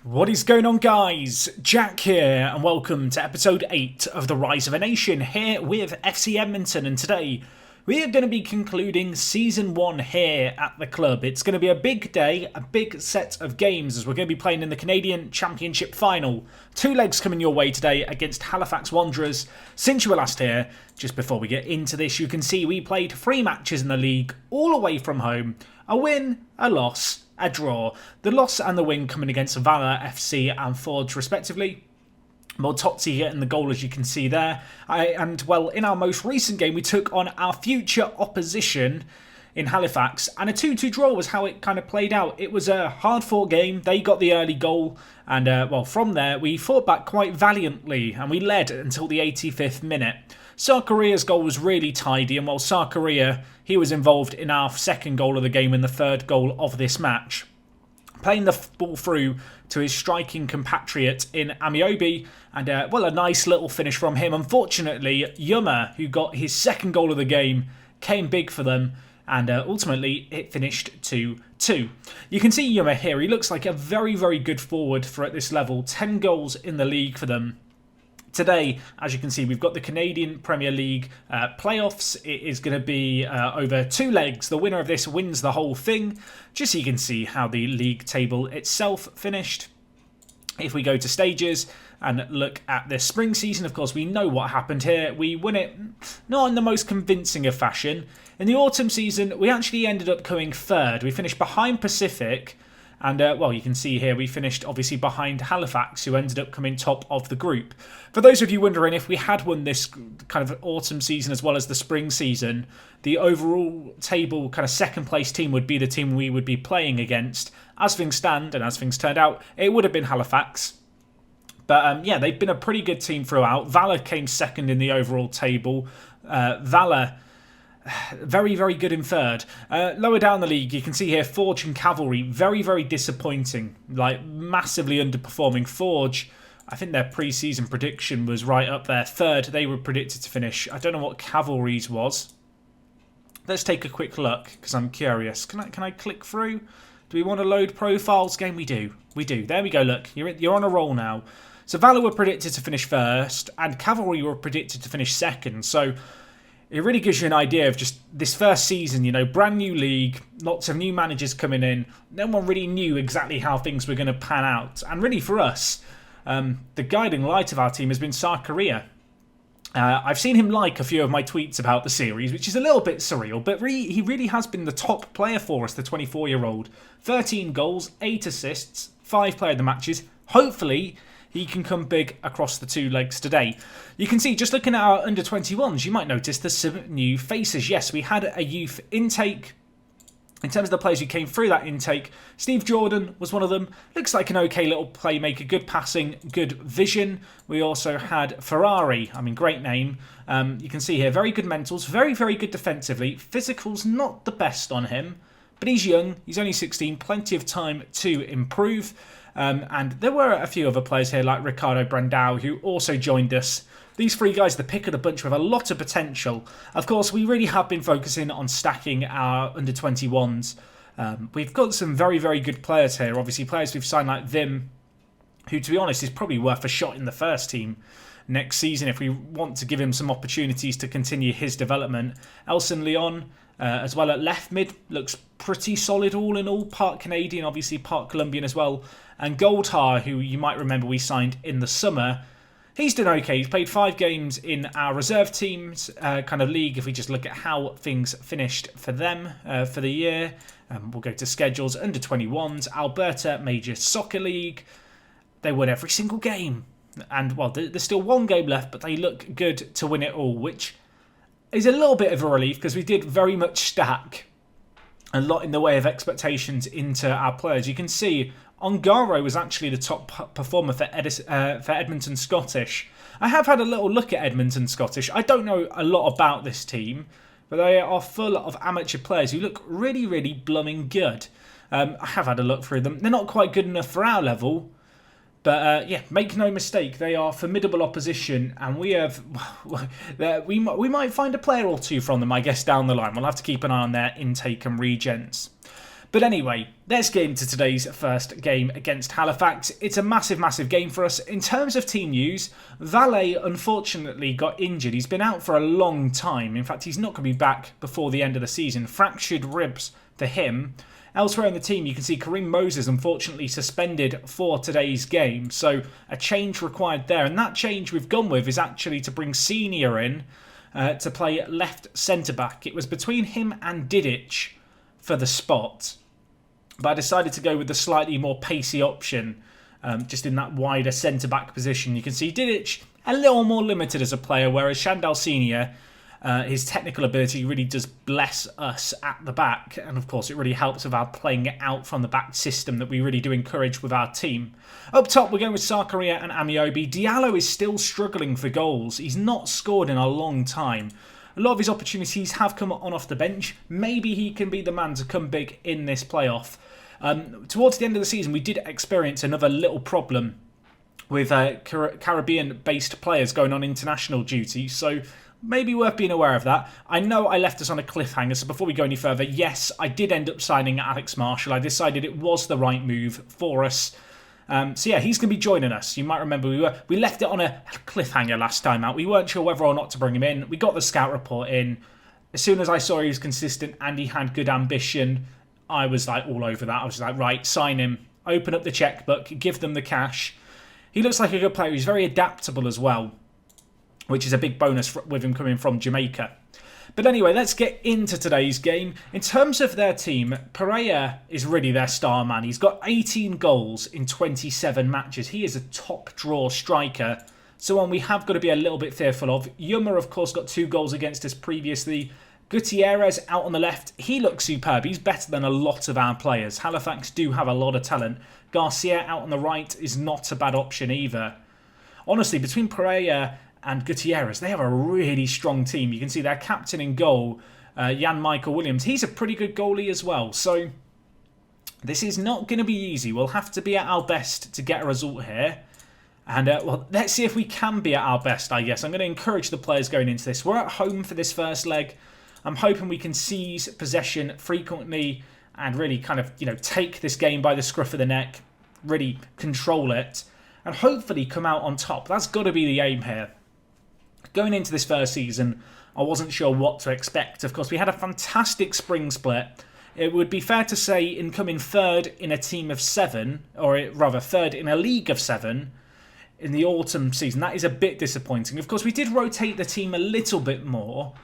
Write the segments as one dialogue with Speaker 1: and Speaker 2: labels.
Speaker 1: What is going on, guys? Jack here, and welcome to episode 8 of The Rise of a Nation here with FC Edmonton. And today we are going to be concluding Season 1 here at the club. It's going to be a big day, a big set of games, as we're going to be playing in the Canadian Championship final. 2 legs coming your way today against Halifax Wanderers. Since you were last here, just before we get into this, you can see we played 3 matches in the league, all away from home. A win, a loss, a draw. The loss and the win coming against Valor, FC and Forge respectively. Mortozzi hitting the goal, as you can see there. In our most recent game we took on our future opposition in Halifax, and a 2-2 draw was how it kind of played out. It was a hard-fought game. They got the early goal, and from there we fought back quite valiantly, and we led until the 85th minute. Sarkaria's goal was really tidy, and while Sarkaria, he was involved in our second goal of the game and the third goal of this match. Playing the ball through to his striking compatriot in Amiobi, and a nice little finish from him. Unfortunately, Yuma, who got his second goal of the game, came big for them, and ultimately it finished 2-2. You can see Yuma here. He looks like a very, very good forward for at this level. 10 goals in the league for them. Today, as you can see, we've got the Canadian Premier League playoffs. It is going to be over 2 legs. The winner of this wins the whole thing. Just so you can see how the league table itself finished. If we go to stages and look at the spring season, of course, we know what happened here. We won it not in the most convincing of fashion. In the autumn season, we actually ended up coming third. We finished behind Pacific. And, you can see here we finished obviously behind Halifax, who ended up coming top of the group. For those of you wondering, if we had won this kind of autumn season as well as the spring season, the overall table kind of second place team would be the team we would be playing against. As things stand, and as things turned out, it would have been Halifax. But, they've been a pretty good team throughout. Valor came second in the overall table. Valor, very, very good in third. Lower down the league, you can see here Forge and Cavalry, very, very disappointing. Like, massively underperforming. Forge, I think their pre-season prediction was right up there. Third, they were predicted to finish. I don't know what Cavalry's was. Let's take a quick look, because I'm curious. Can I click through? Do we want to load profiles? Game, we do. We do. There we go, look. You're on a roll now. So Valor were predicted to finish first, and Cavalry were predicted to finish second. So it really gives you an idea of just this first season, brand new league, lots of new managers coming in. No one really knew exactly how things were going to pan out. And really for us, the guiding light of our team has been Sarkaria. I've seen him like a few of my tweets about the series, which is a little bit surreal, but he really has been the top player for us, the 24-year-old. 13 goals, 8 assists, 5 player of the matches. Hopefully he can come big across the 2 legs today. You can see, just looking at our under-21s, you might notice there's some new faces. Yes, we had a youth intake. In terms of the players who came through that intake, Steve Jordan was one of them. Looks like an okay little playmaker, good passing, good vision. We also had Ferrari, great name. You can see here, very good mentals, very, very good defensively. Physical's not the best on him, but he's young, he's only 16, plenty of time to improve. And there were a few other players here like Ricardo Brandao, who also joined us. These 3 guys, the pick of the bunch, with a lot of potential. Of course, we really have been focusing on stacking our under-21s. We've got some very, very good players here. Obviously, players we've signed like Vim, who, to be honest, is probably worth a shot in the first team next season if we want to give him some opportunities to continue his development. Elson Leon, as well at left mid, looks pretty solid all in all. Part Canadian, obviously part Colombian as well. And Goldhar, who you might remember we signed in the summer, he's done okay. He's played 5 games in our reserve teams kind of league. If we just look at how things finished for them for the year, we'll go to schedules. Under 21s, Alberta Major Soccer League. They won every single game. And, there's still 1 game left, but they look good to win it all, which is a little bit of a relief because we did very much stack a lot in the way of expectations into our players. You can see Ongaro was actually the top performer for Edmonton Scottish. I have had a little look at Edmonton Scottish. I don't know a lot about this team, but they are full of amateur players who look really, really blooming good. I have had a look through them. They're not quite good enough for our level, but make no mistake, they are formidable opposition, and we might find a player or 2 from them, I guess, down the line. We'll have to keep an eye on their intake and regens. But anyway, let's get into today's first game against Halifax. It's a massive, massive game for us. In terms of team news, Valet unfortunately got injured. He's been out for a long time. In fact, he's not going to be back before the end of the season. Fractured ribs for him. Elsewhere in the team, you can see Kareem Moses unfortunately suspended for today's game. So a change required there. And that change we've gone with is actually to bring Senior in to play left centre-back. It was between him and Didic for the spot, but I decided to go with the slightly more pacey option, just in that wider centre-back position. You can see Didic a little more limited as a player, whereas Shandal Senior, his technical ability really does bless us at the back, and of course it really helps with our playing it out from the back system that we really do encourage with our team. Up top we're going with Sarkaria and Amiobi. Diallo is still struggling for goals. He's not scored in a long time. A lot of his opportunities have come on off the bench. Maybe he can be the man to come big in this playoff. Towards the end of the season, we did experience another little problem with Caribbean-based players going on international duty, so maybe worth being aware of that. I know I left us on a cliffhanger, so before we go any further, yes, I did end up signing Alex Marshall. I decided it was the right move for us. So yeah, he's going to be joining us. You might remember we left it on a cliffhanger last time out. We weren't sure whether or not to bring him in. We got the scout report in. As soon as I saw he was consistent and he had good ambition, I was like all over that. I was like, right, sign him. Open up the checkbook. Give them the cash. He looks like a good player. He's very adaptable as well, which is a big bonus with him coming from Jamaica. But anyway, let's get into today's game. In terms of their team, Pereira is really their star man. He's got 18 goals in 27 matches. He is a top draw striker, someone we have got to be a little bit fearful of. Yuma, of course, got 2 goals against us previously. Gutierrez out on the left, he looks superb. He's better than a lot of our players. Halifax do have a lot of talent. Garcia out on the right is not a bad option either. Honestly, between Pereira and Gutierrez, they have a really strong team. You can see their captain in goal, Jan Michael Williams. He's a pretty good goalie as well. So this is not going to be easy. We'll have to be at our best to get a result here. And well, let's see if we can be at our best, I guess. I'm going to encourage the players going into this. We're at home for this first leg. I'm hoping we can seize possession frequently and really kind of, take this game by the scruff of the neck, really control it, and hopefully come out on top. That's got to be the aim here. Going into this first season, I wasn't sure what to expect. Of course, we had a fantastic spring split. It would be fair to say in coming third in a team of 7, or rather third in a league of 7 in the autumn season. That is a bit disappointing. Of course, we did rotate the team a little bit more.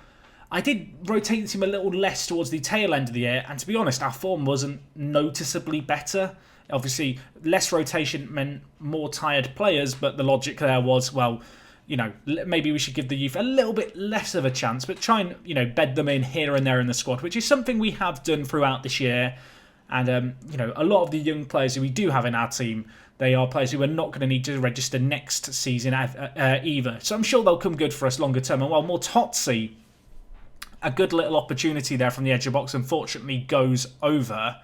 Speaker 1: I did rotate the team a little less towards the tail end of the year, and to be honest, our form wasn't noticeably better. Obviously, less rotation meant more tired players, but the logic there was, well, maybe we should give the youth a little bit less of a chance, but try and, bed them in here and there in the squad, which is something we have done throughout this year. And, a lot of the young players who we do have in our team, they are players who are not going to need to register next season either. So I'm sure they'll come good for us longer term. And while more Totsi, a good little opportunity there from the edge of the box, unfortunately goes over.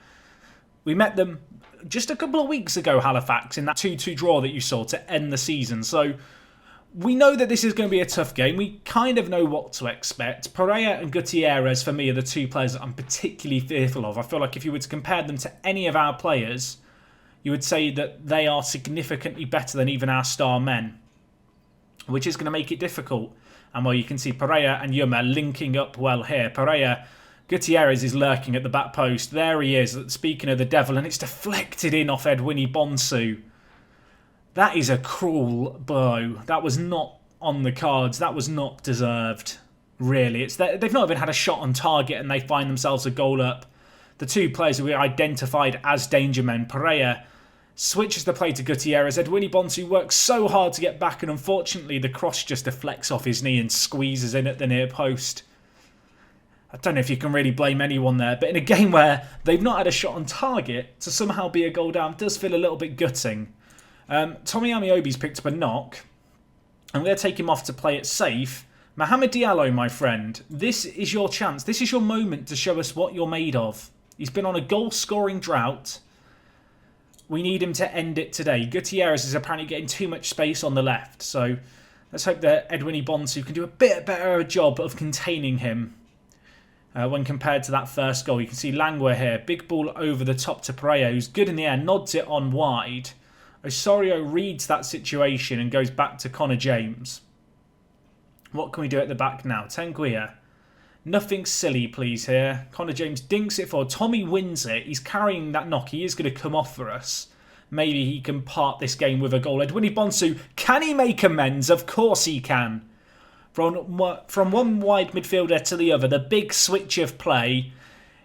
Speaker 1: We met them just a couple of weeks ago, Halifax, in that 2-2 draw that you saw to end the season. So we know that this is going to be a tough game. We kind of know what to expect. Pereira and Gutierrez, for me, are the 2 players that I'm particularly fearful of. I feel like if you were to compare them to any of our players, you would say that they are significantly better than even our star men, which is going to make it difficult. And well, you can see Pereira and Yuma linking up well here. Pereira, Gutierrez is lurking at the back post. There he is, speaking of the devil, and it's deflected in off Edwini Bonsu. That is a cruel blow. That was not on the cards. That was not deserved, really. They've not even had a shot on target and they find themselves a goal up. The 2 players who we identified as danger men, Pereira switches the play to Gutierrez. Edwini Bonsu works so hard to get back, and unfortunately the cross just deflects off his knee and squeezes in at the near post. I don't know if you can really blame anyone there, but in a game where they've not had a shot on target, to somehow be a goal down does feel a little bit gutting. Tommy Amiobi's picked up a knock. I'm going to take him off to play it safe. Mohamed Diallo, my friend, this is your chance. This is your moment to show us what you're made of. He's been on a goal-scoring drought. We need him to end it today. Gutierrez is apparently getting too much space on the left, so let's hope that Edwini Bonsu can do a bit better job of containing him. when compared to that first goal. You can see Langua here. Big ball over the top to Pereira, who's good in the air, nods it on wide. Osorio reads that situation and goes back to Connor James. What can we do at the back now? Tenguia. Nothing silly, please, here. Connor James dinks it forward. Tommy wins it. He's carrying that knock. He is going to come off for us. Maybe he can part this game with a goal. Edwini Bonsu, can he make amends? Of course he can. From one wide midfielder to the other, the big switch of play.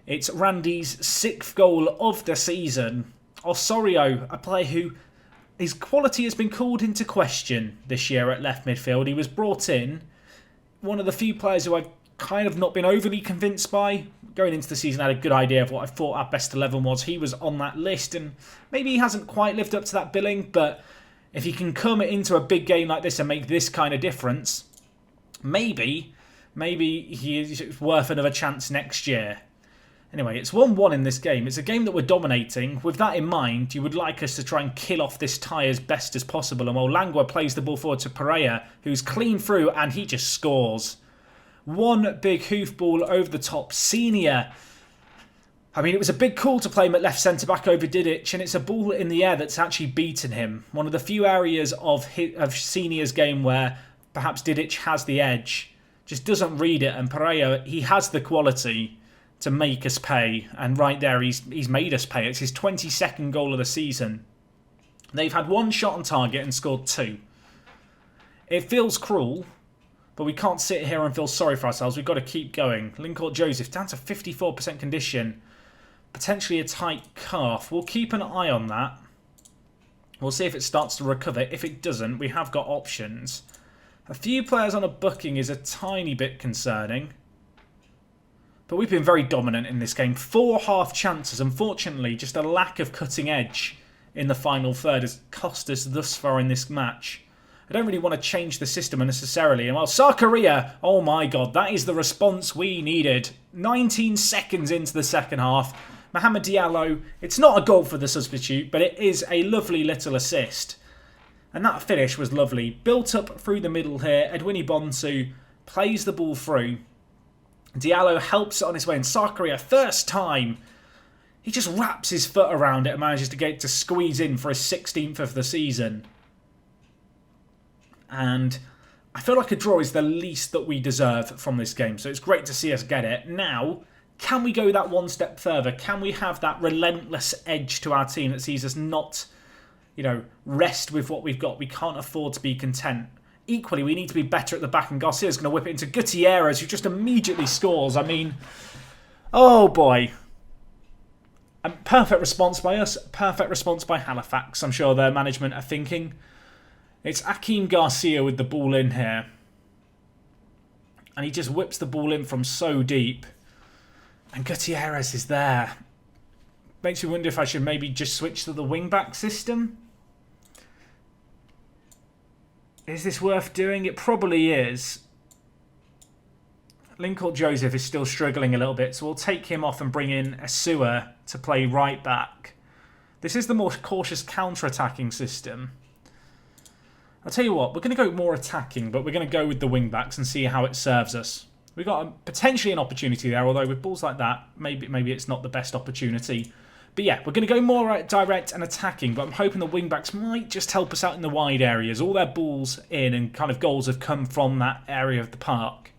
Speaker 1: It's Randy's 6th goal of the season. Osorio, a player who his quality has been called into question this year at left midfield. He was brought in, one of the few players who I've kind of not been overly convinced by. Going into the season, I had a good idea of what I thought our best 11 was. He was on that list, and maybe he hasn't quite lived up to that billing, but if he can come into a big game like this and make this kind of difference, maybe he is worth another chance next year. Anyway, it's 1-1 in this game. It's a game that we're dominating. With that in mind, you would like us to try and kill off this tie as best as possible. And while Langua plays the ball forward to Pereira, who's clean through, and he just scores. One big hoof ball over the top. Senior. I mean, it was a big call to play him at left centre-back over Didic, and it's a ball in the air that's actually beaten him. One of the few areas of Senior's game where perhaps Didic has the edge. Just doesn't read it, and Pereira, he has the quality to make us pay, and right there he's made us pay. It's his 22nd goal of the season. They've had one shot on target and scored 2. It feels cruel, but we can't sit here and feel sorry for ourselves. We've got to keep going. Lincourt Joseph down to 54% condition. Potentially a tight calf. We'll keep an eye on that. We'll see if it starts to recover. If it doesn't, we have got options. A few players on a booking is a tiny bit concerning. But we've been very dominant in this game. 4 half chances. Unfortunately, just a lack of cutting edge in the final third has cost us thus far in this match. I don't really want to change the system unnecessarily. And while Sarkaria, oh my god, that is the response we needed. 19 seconds into the second half. Mohamed Diallo, it's not a goal for the substitute, but it is a lovely little assist. And that finish was lovely. Built up through the middle here. Edwini Bonsu plays the ball through. Diallo helps it on his way. And Sarkaria, first time, he just wraps his foot around it and manages to get it to squeeze in for his 16th of the season. And I feel like a draw is the least that we deserve from this game. So it's great to see us get it. Now, can we go that one step further? Can we have that relentless edge to our team that sees us not, rest with what we've got? We can't afford to be content. Equally, we need to be better at the back. And Garcia's going to whip it into Gutierrez, who just immediately scores. I mean, oh boy. And perfect response by us. Perfect response by Halifax. I'm sure their management are thinking. It's Akeem Garcia with the ball in here. And he just whips the ball in from so deep. And Gutierrez is there. Makes me wonder if I should maybe just switch to the wing-back system. Is this worth doing? It probably is. Lincourt Joseph is still struggling a little bit, so we'll take him off and bring in Asua to play right back. This is the more cautious counter-attacking system. I'll tell you what, we're going to go more attacking, but we're going to go with the wing-backs and see how it serves us. We've got potentially an opportunity there, although with balls like that, maybe it's not the best opportunity. But yeah, we're going to go more direct and attacking, but I'm hoping the wing-backs might just help us out in the wide areas. All their balls in and kind of goals have come from that area of the park.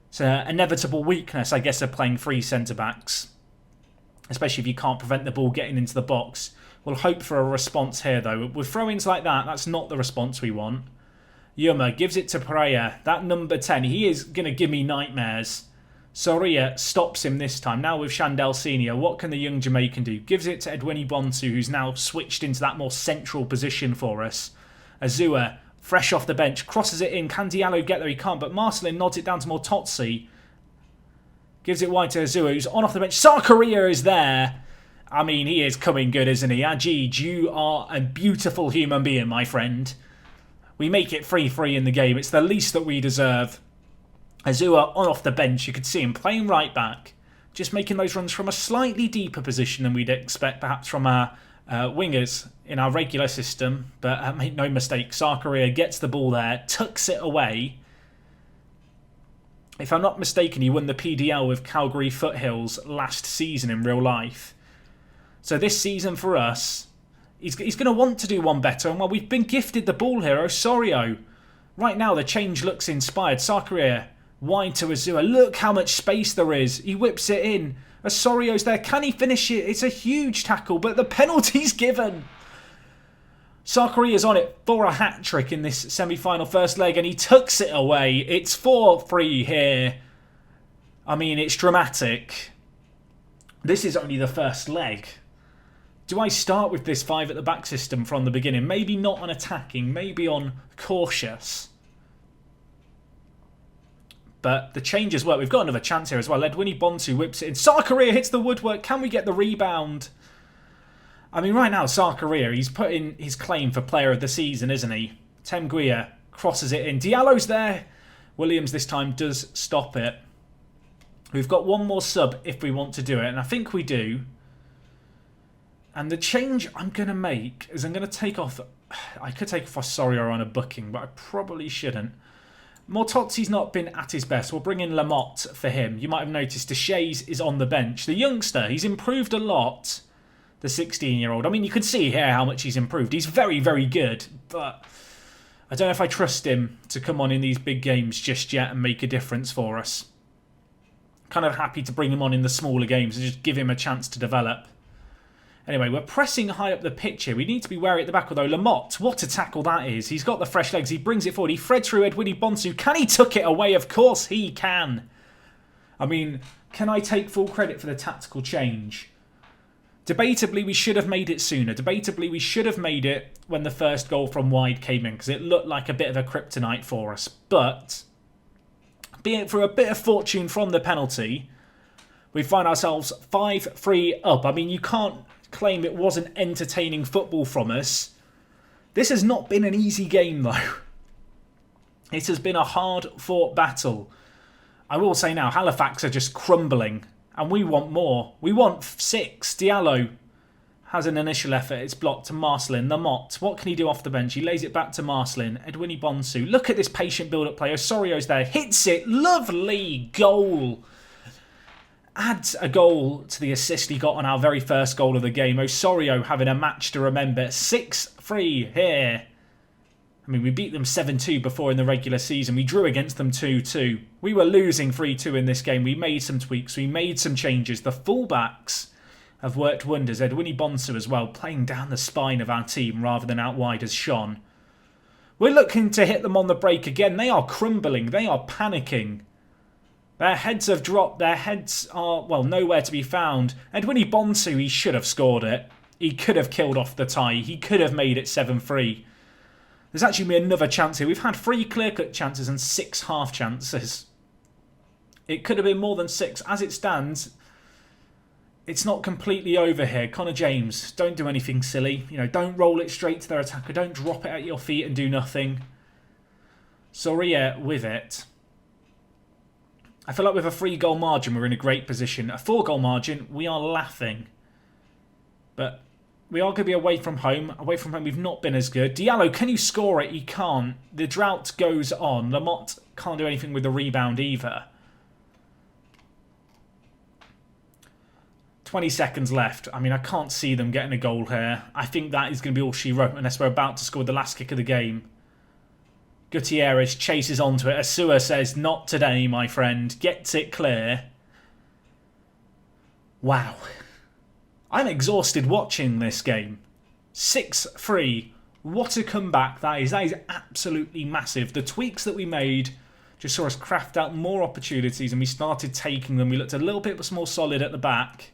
Speaker 1: It's an inevitable weakness, I guess, of playing 3 centre-backs, especially if you can't prevent the ball getting into the box. We'll hope for a response here, though. With throw-ins like that, that's not the response we want. Yuma gives it to Pereira. That number 10, he is going to give me nightmares. Soria stops him this time. Now with Chandel Senior, what can the young Jamaican do? Gives it to Edwini Bonsu, who's now switched into that more central position for us. Azua, fresh off the bench, crosses it in. Can Diallo get there? He can't, but Marcelin nods it down to Mortozzi. Gives it wide to Azua, who's on off the bench. Sarkaria is there. I mean, he is coming good, isn't he? Ajij, you are a beautiful human being, my friend. We make it 3-3 in the game. It's the least that we deserve. Azua on off the bench. You could see him playing right back. Just making those runs from a slightly deeper position than we'd expect, perhaps from our wingers in our regular system. But make no mistake, Sarkaria gets the ball there, tucks it away. If I'm not mistaken, he won the PDL with Calgary Foothills last season in real life. So this season for us, he's going to want to do one better. And while we've been gifted the ball here, Osorio. Right now, the change looks inspired. Sakaria, wide to Azua. Look how much space there is. He whips it in. Osorio's there. Can he finish it? It's a huge tackle, but the penalty's given. Sakaria's on it for a hat-trick in this semi-final first leg, and he tucks it away. It's 4-3 here. I mean, it's dramatic. This is only the first leg. Do I start with this 5 at the back system from the beginning? Maybe not on attacking, maybe on cautious. But the changes work. We've got another chance here as well. Edwini Bonsu whips it in. Sakaria hits the woodwork. Can we get the rebound? I mean, right now, Sakaria, he's put in his claim for player of the season, isn't he? Temguia crosses it in. Diallo's there. Williams this time does stop it. We've got one more sub if we want to do it, and I think we do. And the change I'm going to make is I'm going to take off... I could take off Osorio on a booking, but I probably shouldn't. Mortozzi's not been at his best. We'll bring in Lamotte for him. You might have noticed Deshays is on the bench. The youngster, he's improved a lot. The 16-year-old. I mean, you can see here how much he's improved. He's very, very good. But I don't know if I trust him to come on in these big games just yet and make a difference for us. Kind of happy to bring him on in the smaller games and just give him a chance to develop. Anyway, we're pressing high up the pitch here. We need to be wary at the back, although Lamotte, what a tackle that is. He's got the fresh legs. He brings it forward. He threads through Edwini Bonsu. Can he tuck it away? Of course he can. I mean, can I take full credit for the tactical change? Debatably, we should have made it sooner. Debatably, we should have made it when the first goal from wide came in, because it looked like a bit of a kryptonite for us. But, be it for a bit of fortune from the penalty, we find ourselves 5-3 up. I mean, you can't claim it wasn't entertaining football from us. This has not been an easy game, though. It has been a hard-fought battle. I will say now, Halifax are just crumbling. And we want more. We want 6. Diallo has an initial effort. It's blocked to Marcelin. Lamotte. What can he do off the bench? He lays it back to Marcelin. Edwini Bonsu. Look at this patient build-up play. Osorio's there. Hits it. Lovely goal. Adds a goal to the assist he got on our very first goal of the game. Osorio having a match to remember. 6-3 here. I mean, we beat them 7-2 before in the regular season. We drew against them 2-2. We were losing 3-2 in this game. We made some tweaks. We made some changes. The fullbacks have worked wonders. Edwini Bonsu as well, playing down the spine of our team rather than out wide as Sean. We're looking to hit them on the break again. They are crumbling. They are panicking. Their heads have dropped. Their heads are, well, nowhere to be found. Edwini Bonsu, he should have scored it. He could have killed off the tie. He could have made it 7-3. There's actually been another chance here. We've had 3 clear-cut chances and 6 half chances. It could have been more than 6. As it stands, it's not completely over here. Connor James, don't do anything silly. You know, don't roll it straight to their attacker. Don't drop it at your feet and do nothing. Soria with it. I feel like with a 3-goal margin, we're in a great position. A 4-goal margin, we are laughing. But we are going to be away from home. Away from home, we've not been as good. Diallo, can you score it? He can't. The drought goes on. Lamotte can't do anything with the rebound either. 20 seconds left. I mean, I can't see them getting a goal here. I think that is going to be all she wrote unless we're about to score the last kick of the game. Gutierrez chases onto it. Asua says, not today, my friend. Gets it clear. Wow. I'm exhausted watching this game. 6-3. What a comeback that is. That is absolutely massive. The tweaks that we made just saw us craft out more opportunities and we started taking them. We looked a little bit more solid at the back.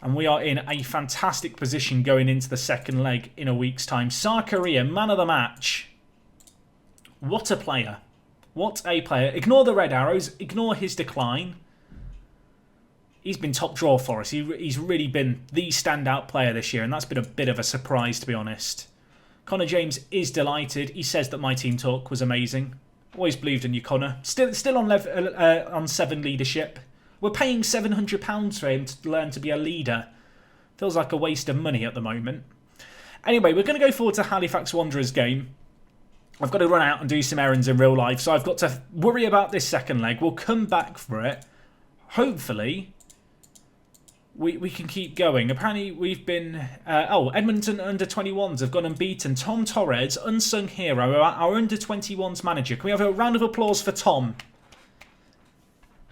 Speaker 1: And we are in a fantastic position going into the second leg in a week's time. Sakaria, man of the match. What a player. What a player. Ignore the red arrows. Ignore his decline. He's been top draw for us. He's really been the standout player this year, and that's been a bit of a surprise, to be honest. Connor James is delighted. He says that my team talk was amazing. Always believed in you, Connor. Still on 7 leadership. We're paying £700 for him to learn to be a leader. Feels like a waste of money at the moment. Anyway, we're going to go forward to Halifax Wanderers game. I've got to run out and do some errands in real life, so I've got to worry about this second leg. We'll come back for it. Hopefully, we can keep going. Apparently, we've been... Edmonton under-21s have gone unbeaten. Tom Torres, unsung hero, our under-21s manager. Can we have a round of applause for Tom?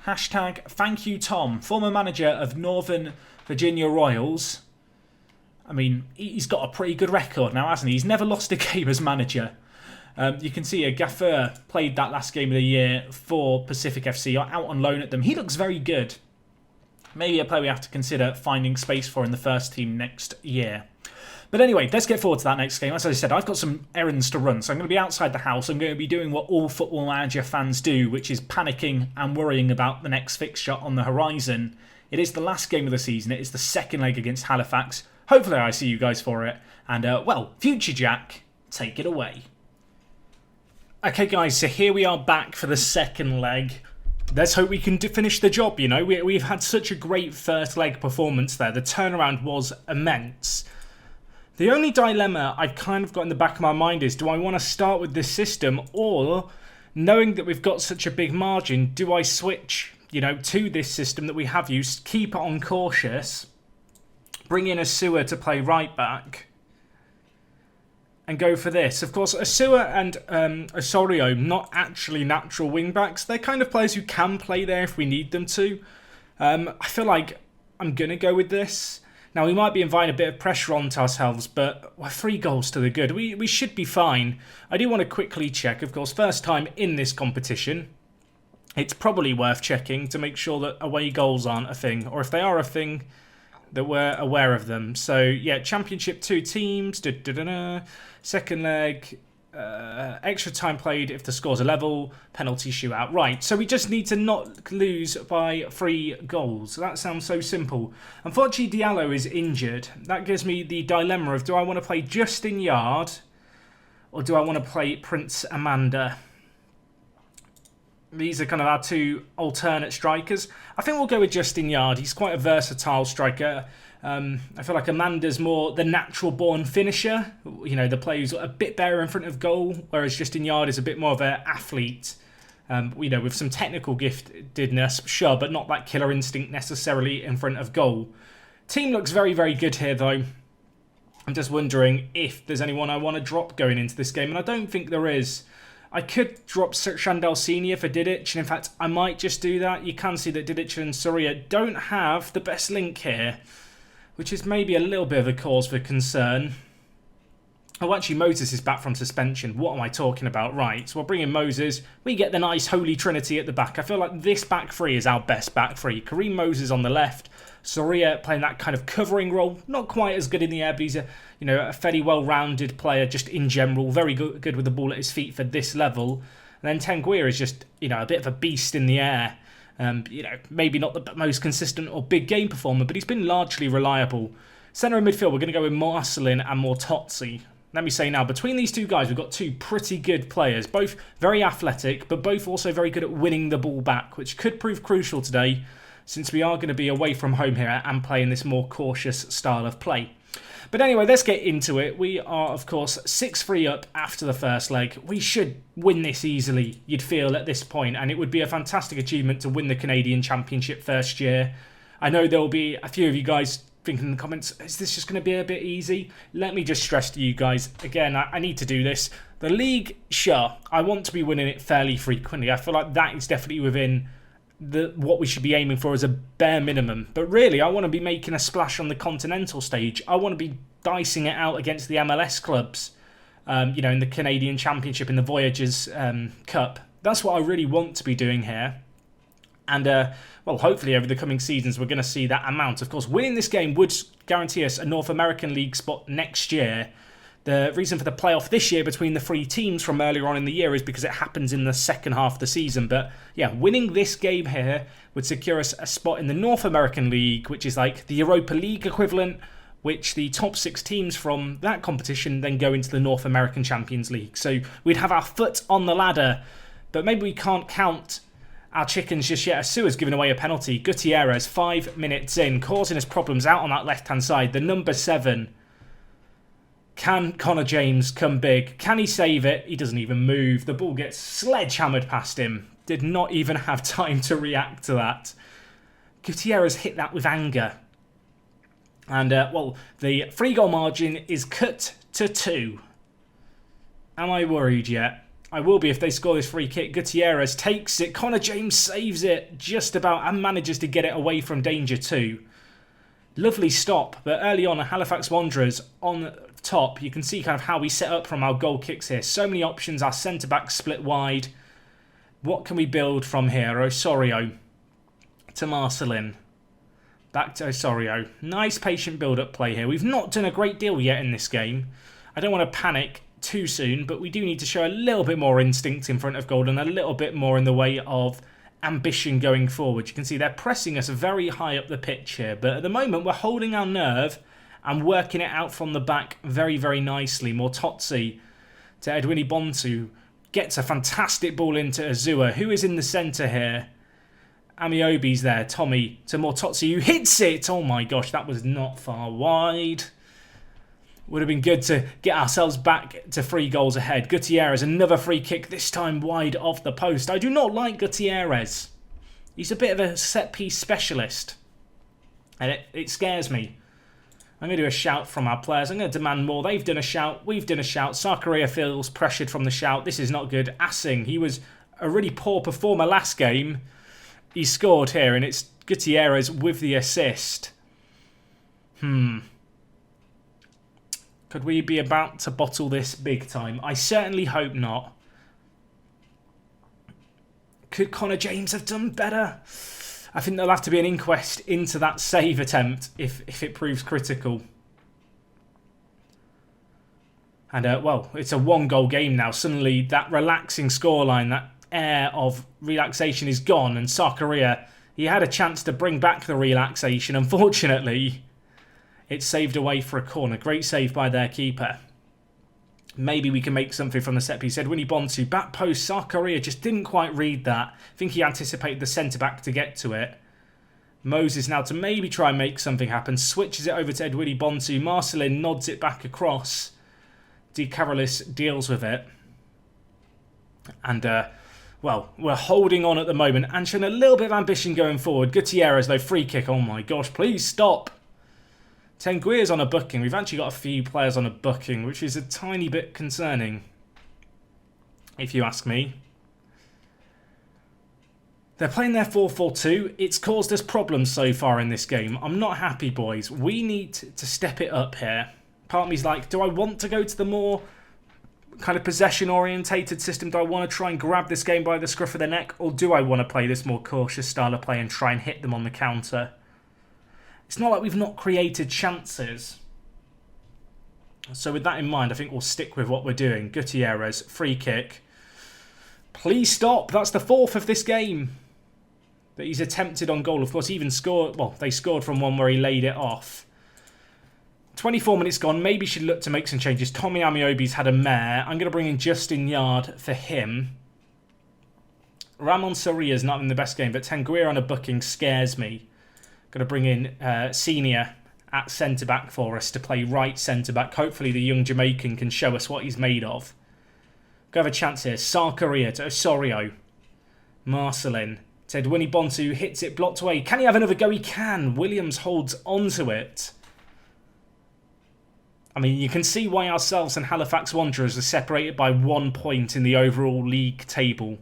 Speaker 1: Hashtag thank you, Tom, former manager of Northern Virginia Royals. I mean, he's got a pretty good record now, hasn't he? He's never lost a game as manager. You can see Gaffer played that last game of the year for Pacific FC, out on loan at them. He looks very good. Maybe a player we have to consider finding space for in the first team next year. But anyway, let's get forward to that next game. As I said, I've got some errands to run, so I'm going to be outside the house. I'm going to be doing what all Football Manager fans do, which is panicking and worrying about the next fixture on the horizon. It is the last game of the season. It is the second leg against Halifax. Hopefully I see you guys for it. And, well, Future Jack, take it away. Okay, guys, so here we are back for the second leg. Let's hope we can finish the job, you know. We've had such a great first leg performance there. The turnaround was immense. The only dilemma I've kind of got in the back of my mind is, do I want to start with this system, or, knowing that we've got such a big margin, do I switch, you know, to this system that we have used, keep it on cautious, bring in a Sewer to play right back, and go for this? Of course, Sewer and Osorio, not actually natural wing-backs. They're kind of players who can play there if we need them to. I feel like I'm going to go with this. Now, we might be inviting a bit of pressure onto ourselves, but we're 3 goals to the good. We should be fine. I do want to quickly check, of course, first time in this competition. It's probably worth checking to make sure that away goals aren't a thing, or if they are a thing, that we're aware of them. So, yeah, Championship 2 teams, second leg, extra time played if the scores are level, penalty shootout. Right, so we just need to not lose by 3 goals. That sounds so simple. Unfortunately, Diallo is injured. That gives me the dilemma of, do I want to play Justin Yard or do I want to play Prince Amanda? These are kind of our 2 alternate strikers. I think we'll go with Justin Yard. He's quite a versatile striker. I feel like Amanda's more the natural-born finisher. You know, the player who's a bit better in front of goal, whereas Justin Yard is a bit more of an athlete. You know, with some technical giftedness, sure, but not that killer instinct necessarily in front of goal. Team looks very, very good here, though. I'm just wondering if there's anyone I want to drop going into this game, and I don't think there is. I could drop Shandell Senior for Didic, and in fact, I might just do that. You can see that Didic and Soria don't have the best link here, which is maybe a little bit of a cause for concern. Oh, actually, Moses is back from suspension. What am I talking about? Right, so we'll bring in Moses. We get the nice Holy Trinity at the back. I feel like this back 3 is our best back 3. Kareem Moses on the left. Soria playing that kind of covering role. Not quite as good in the air, but he's a fairly well-rounded player just in general. Very good with the ball at his feet for this level. And then Tenguir is just, a bit of a beast in the air. Maybe not the most consistent or big game performer, but he's been largely reliable. Centre of midfield, we're going to go with Marcelin and Mortozzi. Let me say now, between these 2 guys, we've got 2 pretty good players. Both very athletic, but both also very good at winning the ball back, which could prove crucial today, since we are going to be away from home here and playing this more cautious style of play. But anyway, let's get into it. We are, of course, 6-3 up after the first leg. We should win this easily, you'd feel, at this point, and it would be a fantastic achievement to win the Canadian Championship first year. I know there will be a few of you guys thinking in the comments, is this just going to be a bit easy? Let me just stress to you guys, again, I need to do this. The league, sure, I want to be winning it fairly frequently. I feel like that is definitely within what we should be aiming for as a bare minimum. But really, I want to be making a splash on the continental stage. I want to be dicing it out against the MLS clubs, in the Canadian Championship, in the Voyagers Cup. That's what I really want to be doing here. And, hopefully over the coming seasons, we're going to see that amount. Of course, winning this game would guarantee us a North American League spot next year. The reason for the playoff this year between the 3 teams from earlier on in the year is because it happens in the second half of the season. But yeah, winning this game here would secure us a spot in the North American League, which is like the Europa League equivalent, which the top 6 teams from that competition then go into the North American Champions League. So we'd have our foot on the ladder, but maybe we can't count our chickens just yet. Asua's given away a penalty. Gutierrez, 5 minutes in, causing us problems out on that left-hand side. The number 7. Can Connor James come big? Can he save it? He doesn't even move. The ball gets sledgehammered past him. Did not even have time to react to that. Gutierrez hit that with anger. And, well, the free goal margin is cut to 2. Am I worried yet? I will be if they score this free kick. Gutierrez takes it. Connor James saves it just about and manages to get it away from danger too. Lovely stop, but early on, Halifax Wanderers on top. You can see kind of how we set up from our goal kicks here. So many options. Our centre-back split wide. What can we build from here? Osorio to Marcelin. Back to Osorio. Nice patient build-up play here. We've not done a great deal yet in this game. I don't want to panic too soon, but we do need to show a little bit more instinct in front of goal and a little bit more in the way of ambition going forward. You can see they're pressing us very high up the pitch here, but at the moment we're holding our nerve and working it out from the back very, very nicely. Mortozzi to Edwini Bontu. Gets a fantastic ball into Azua, who is in the centre here. Amiobi's there. Tommy to Mortozzi, who hits it. Oh my gosh, that was not far wide. Would have been good to get ourselves back to 3 goals ahead. Gutierrez, another free kick, this time wide off the post. I do not like Gutierrez. He's a bit of a set-piece specialist. And it scares me. I'm going to do a shout from our players. I'm going to demand more. They've done a shout. We've done a shout. Sarkaria feels pressured from the shout. This is not good. Assing, he was a really poor performer last game. He scored here, and it's Gutierrez with the assist. Could we be about to bottle this big time? I certainly hope not. Could Connor James have done better? I think there'll have to be an inquest into that save attempt if it proves critical. And, well, it's a 1-goal game now. Suddenly, that relaxing scoreline, that air of relaxation is gone. And Sarkaria, he had a chance to bring back the relaxation. Unfortunately, it's saved away for a corner. Great save by their keeper. Maybe we can make something from the set piece. Edwini Bontu, back post. Sarkaria just didn't quite read that. I think he anticipated the centre-back to get to it. Moses now to maybe try and make something happen. Switches it over to Edwini Bontu. Marcelin nods it back across. De Carolis deals with it. And, well, we're holding on at the moment and showing a little bit of ambition going forward. Gutierrez, though, free kick. Oh my gosh, please stop. Tenguia's on a booking. We've actually got a few players on a booking, which is a tiny bit concerning, if you ask me. They're playing their 4-4-2. It's caused us problems so far in this game. I'm not happy, boys. We need to step it up here. Part of me's like, do I want to go to the more kind of possession-orientated system? Do I want to try and grab this game by the scruff of the neck? Or do I want to play this more cautious style of play and try and hit them on the counter? It's not like we've not created chances. So with that in mind, I think we'll stick with what we're doing. Gutierrez, free kick. Please stop. That's the 4th of this game that he's attempted on goal. Of course, he even scored. Well, they scored from one where he laid it off. 24 minutes gone. Maybe should look to make some changes. Tommy Amiobi's had a mare. I'm going to bring in Justin Yard for him. Ramon Soria's not in the best game, but Tenguia on a booking scares me. Going to bring in Senior at centre-back for us to play right centre-back. Hopefully the young Jamaican can show us what he's made of. Go have a chance here. Sarkaria to Osorio. Marcelin to Edwini Bontu. Hits it, blocked away. Can he have another go? He can. Williams holds onto it. I mean, you can see why ourselves and Halifax Wanderers are separated by 1 point in the overall league table.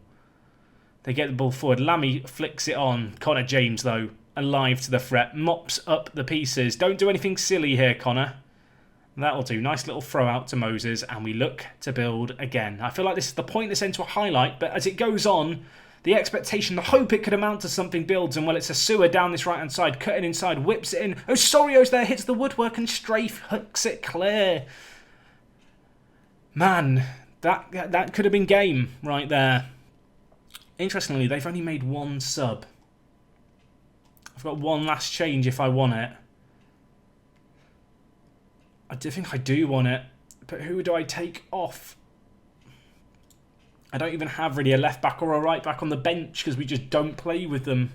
Speaker 1: They get the ball forward. Lammy flicks it on. Connor James, though, alive to the threat. Mops up the pieces. Don't do anything silly here, Connor. That'll do. Nice little throw out to Moses, and we look to build again. I feel like this is the point that's into a highlight, but as it goes on, the expectation, the hope it could amount to something builds, and well, it's a sewer down this right-hand side, cutting inside, whips it in. Osorio's there, hits the woodwork and strafe, hooks it clear. Man, that could have been game right there. Interestingly, they've only made 1 sub. I've got 1 last change if I want it. I do think I do want it, but who do I take off? I don't even have really a left back or a right back on the bench because we just don't play with them.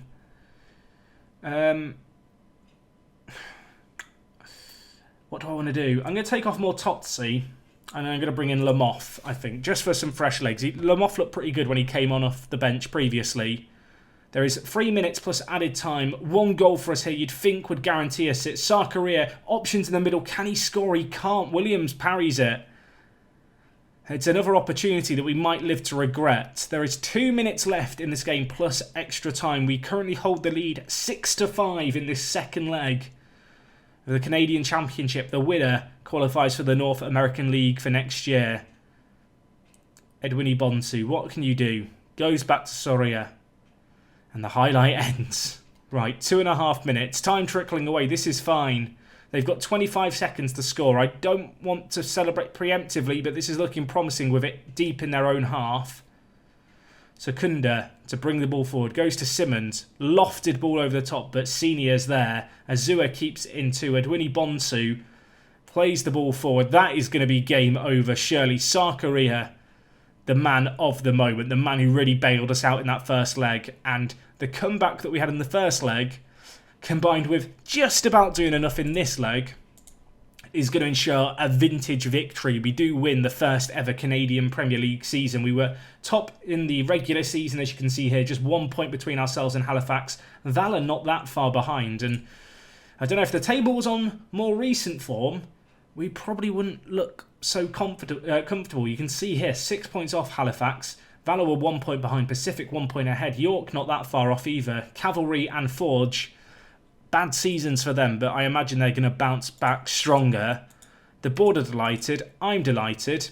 Speaker 1: Well, What do I want to do? I'm going to take off more Totsi. And I'm going to bring in Lamoff, I think, just for some fresh legs. Lamoff looked pretty good when he came on off the bench previously. There is 3 minutes plus added time. 1 goal for us here you'd think would guarantee us it. Sarkaria, options in the middle. Can he score? He can't. Williams parries it. It's another opportunity that we might live to regret. There is 2 minutes left in this game plus extra time. We currently hold the lead 6-5 in this second leg of the Canadian Championship. The winner qualifies for the North American League for next year. Edwin Bonsu, what can you do? Goes back to Soria. And the highlight ends. Right, 2.5 minutes. Time trickling away. This is fine. They've got 25 seconds to score. I don't want to celebrate preemptively, but this is looking promising with it deep in their own half. Secunda to bring the ball forward. Goes to Simmons. Lofted ball over the top, but Senior's there. Azua keeps into Edwini Bonsu. Plays the ball forward. That is going to be game over, surely. Sarkaria, the man of the moment. The man who really bailed us out in that first leg. And the comeback that we had in the first leg, combined with just about doing enough in this leg, is going to ensure a vintage victory. We do win the first ever Canadian Premier League season. We were top in the regular season, as you can see here, just 1 point between ourselves and Halifax. Valor not that far behind, and I don't know if the table was on more recent form, we probably wouldn't look so comfortable. You can see here, 6 points off Halifax. Valor were 1 point behind, Pacific 1 point ahead. York not that far off either. Cavalry and Forge, bad seasons for them, but I imagine they're going to bounce back stronger. The board are delighted. I'm delighted.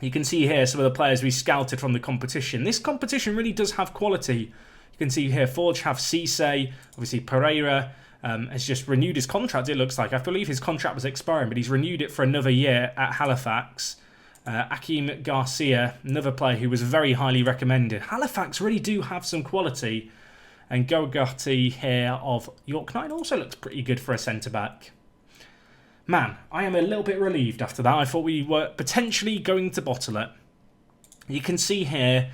Speaker 1: You can see here some of the players we scouted from the competition. This competition really does have quality. You can see here Forge have Cisse, obviously Pereira has just renewed his contract, it looks like. I believe his contract was expiring, but he's renewed it for another year at Halifax. Akeem Garcia, another player who was very highly recommended. Halifax really do have some quality. And Gogati here of York 9 also looks pretty good for a centre-back. Man, I am a little bit relieved after that. I thought we were potentially going to bottle it. You can see here,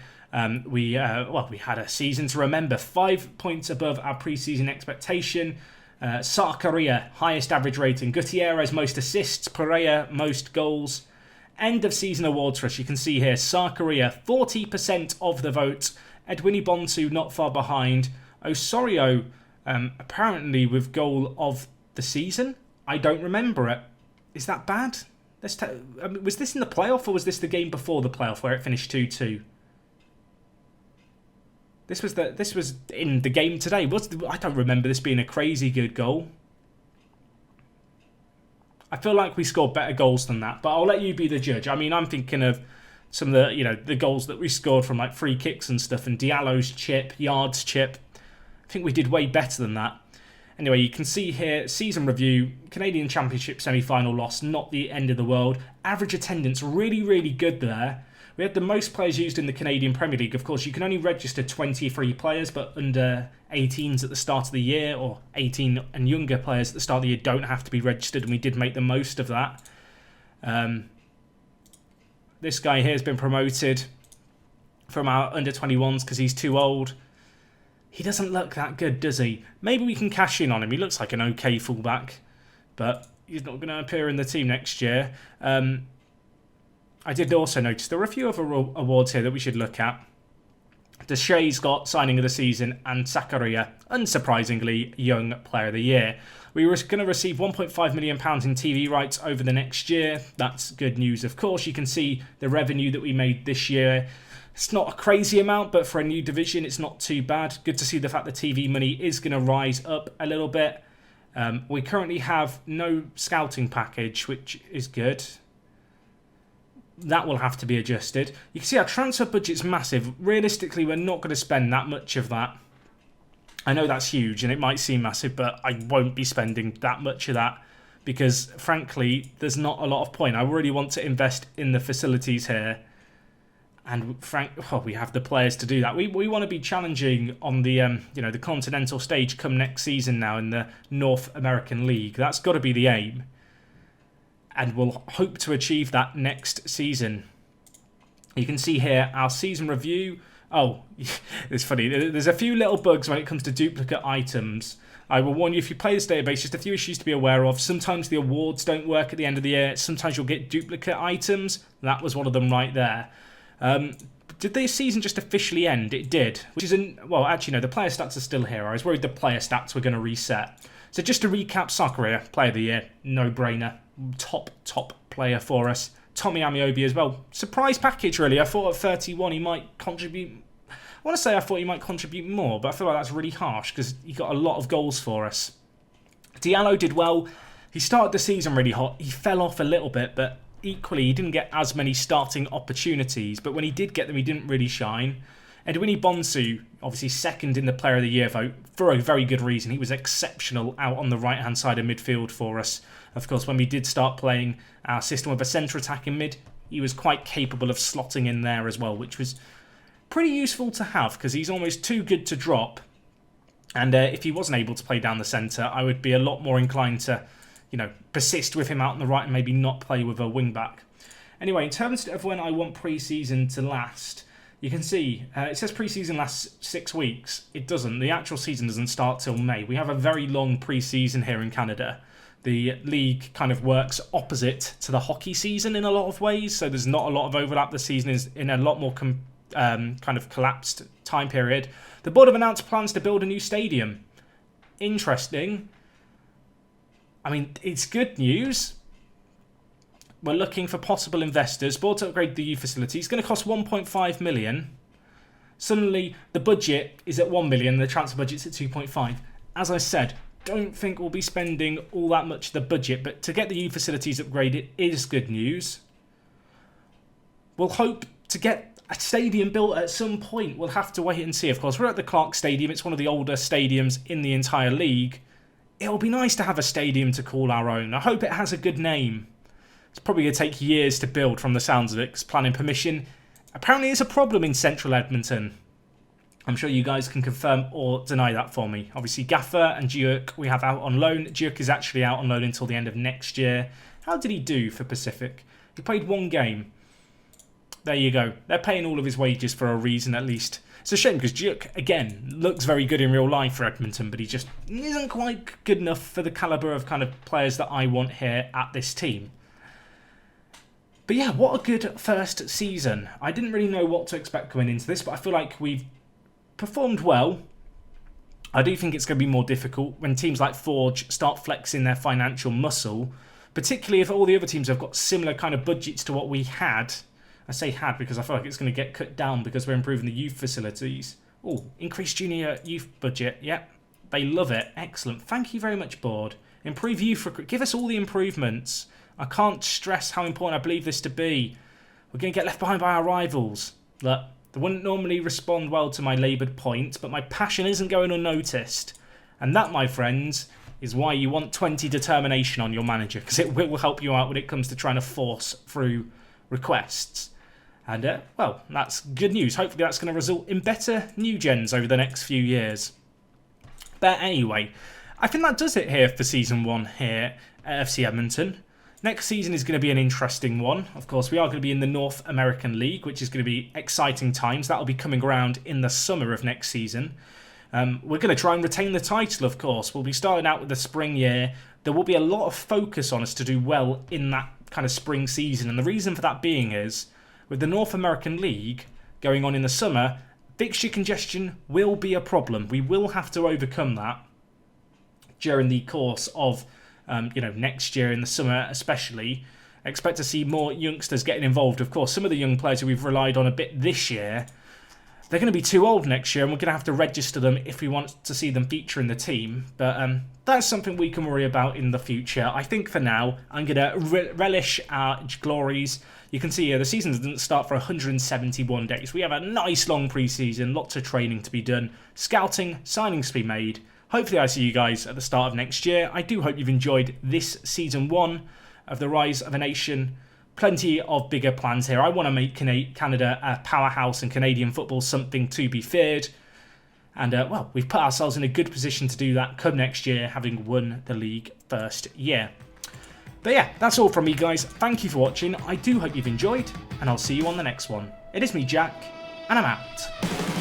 Speaker 1: we had a season to remember. 5 points above our pre-season expectation. Sarkaria, highest average rating. Gutierrez, most assists. Pereira, most goals. End of season awards for us. You can see here, Sarkaria, 40% of the vote. Edwini Bonsu not far behind. Osorio, apparently with goal of the season. I don't remember it. Is that bad? Was this in the playoff or was this the game before the playoff where it finished 2-2? This was in the game today. I don't remember this being a crazy good goal. I feel like we scored better goals than that, but I'll let you be the judge. I mean, I'm thinking of some of the goals that we scored from like free kicks and stuff, and Diallo's chip, Yard's chip. I think we did way better than that. Anyway, you can see here, season review, Canadian Championship semi-final loss, not the end of the world. Average attendance, really, really good there. We had the most players used in the Canadian Premier League. Of course, you can only register 23 players, but under 18s at the start of the year, or 18 and younger players at the start of the year don't have to be registered, and we did make the most of that. This guy here has been promoted from our under-21s because he's too old. He doesn't look that good, does he? Maybe we can cash in on him. He looks like an okay fullback, but he's not going to appear in the team next year. I did also notice there were a few other awards here that we should look at. Deshay's got signing of the season, and Sakaria, unsurprisingly, young player of the year. We were going to receive £1.5 million in TV rights over the next year. That's good news, of course. You can see the revenue that we made this year. It's not a crazy amount, but for a new division, it's not too bad. Good to see the fact that TV money is going to rise up a little bit. We currently have no scouting package, which is good. That will have to be adjusted. You can see our transfer budget's massive. Realistically, we're not going to spend that much of that. I know that's huge and it might seem massive, but I won't be spending that much of that because, frankly, there's not a lot of point. I really want to invest in the facilities here. And we have the players to do that. We want to be challenging on the the continental stage come next season now in the North American League. That's got to be the aim. And we'll hope to achieve that next season. You can see here our season review. Oh, it's funny. There's a few little bugs when it comes to duplicate items. I will warn you, if you play this database, just a few issues to be aware of. Sometimes the awards don't work at the end of the year. Sometimes you'll get duplicate items. That was one of them right there. Did the season just officially end? It did. Which isn't... Well, actually, no, the player stats are still here. I was worried the player stats were going to reset. So just to recap, Sakaria, Player of the Year. No-brainer. Top player for us. Tommy Amiobi as well. Surprise package, really. I thought at 31 he might contribute... I want to say I thought he might contribute more, but I feel like that's really harsh because he got a lot of goals for us. Diallo did well. He started the season really hot. He fell off a little bit, but equally he didn't get as many starting opportunities. But when he did get them, he didn't really shine. Edwini Bonsu, obviously second in the Player of the Year vote, for a very good reason. He was exceptional out on the right-hand side of midfield for us. Of course, when we did start playing our system with a centre attack in mid, he was quite capable of slotting in there as well, which was pretty useful to have because he's almost too good to drop. And if he wasn't able to play down the centre, I would be a lot more inclined to, you know, persist with him out on the right and maybe not play with a wing-back. Anyway, in terms of when I want pre-season to last, you can see it says pre-season lasts 6 weeks. It doesn't. The actual season doesn't start till May. We have a very long pre-season here in Canada. The league kind of works opposite to the hockey season in a lot of ways, so there's not a lot of overlap. The season is in a lot more kind of collapsed time period. The board have announced plans to build a new stadium. Interesting. I mean, it's good news. We're looking for possible investors. Board to upgrade the youth facility. It's going to cost 1.5 million. Suddenly, the budget is at 1 million. The transfer budget's at 2.5. As I said, don't think we'll be spending all that much of the budget, but to get the youth facilities upgraded is good news. We'll hope to get a stadium built at some point. We'll have to wait and see. Of course, we're at the Clark Stadium. It's one of the older stadiums in the entire league. It'll be nice to have a stadium to call our own. I hope it has a good name. It's probably going to take years to build from the sounds of it, because planning permission apparently is a problem in central Edmonton. I'm sure you guys can confirm or deny that for me. Obviously, Gaffer and Duke we have out on loan. Duke is actually out on loan until the end of next year. How did he do for Pacific? He played 1 game. There you go. They're paying all of his wages for a reason, at least. It's a shame because Duke, again, looks very good in real life for Edmonton, but he just isn't quite good enough for the calibre of kind of players that I want here at this team. But yeah, what a good first season. I didn't really know what to expect going into this, but I feel like we've performed well. I do think it's going to be more difficult when teams like Forge start flexing their financial muscle, particularly if all the other teams have got similar kind of budgets to what we had. I say had because I feel like it's going to get cut down because we're improving the youth facilities. Oh, increased junior youth budget. Yep, they love it. Excellent. Thank you very much, board. Improve youth recruit. Give us all the improvements. I can't stress how important I believe this to be. We're going to get left behind by our rivals. Look, they wouldn't normally respond well to my laboured point, but my passion isn't going unnoticed. And that, my friends, is why you want 20 determination on your manager, because it will help you out when it comes to trying to force through requests. And, well, that's good news. Hopefully that's going to result in better new gens over the next few years. But anyway, I think that does it here for Season 1 here at FC Edmonton. Next season is going to be an interesting one. Of course, we are going to be in the North American League, which is going to be exciting times. That will be coming around in the summer of next season. We're going to try and retain the title, of course. We'll be starting out with the spring year. There will be a lot of focus on us to do well in that kind of spring season. And the reason for that being is, with the North American League going on in the summer, fixture congestion will be a problem. We will have to overcome that during the course of next year in the summer especially. I expect to see more youngsters getting involved. Of course, some of the young players who we've relied on a bit this year, they're going to be too old next year and we're going to have to register them if we want to see them feature in the team. But that's something we can worry about in the future. I think for now, I'm going to relish our glories. You can see here, the season doesn't start for 171 days. We have a nice long pre-season, lots of training to be done, scouting, signings to be made. Hopefully I see you guys at the start of next year. I do hope you've enjoyed this Season 1 of the Rise of a Nation. Plenty of bigger plans here. I want to make Canada a powerhouse and Canadian football something to be feared. And, well, we've put ourselves in a good position to do that come next year, having won the league first year. But yeah, that's all from me, guys. Thank you for watching. I do hope you've enjoyed, and I'll see you on the next one. It is me, Jack, and I'm out.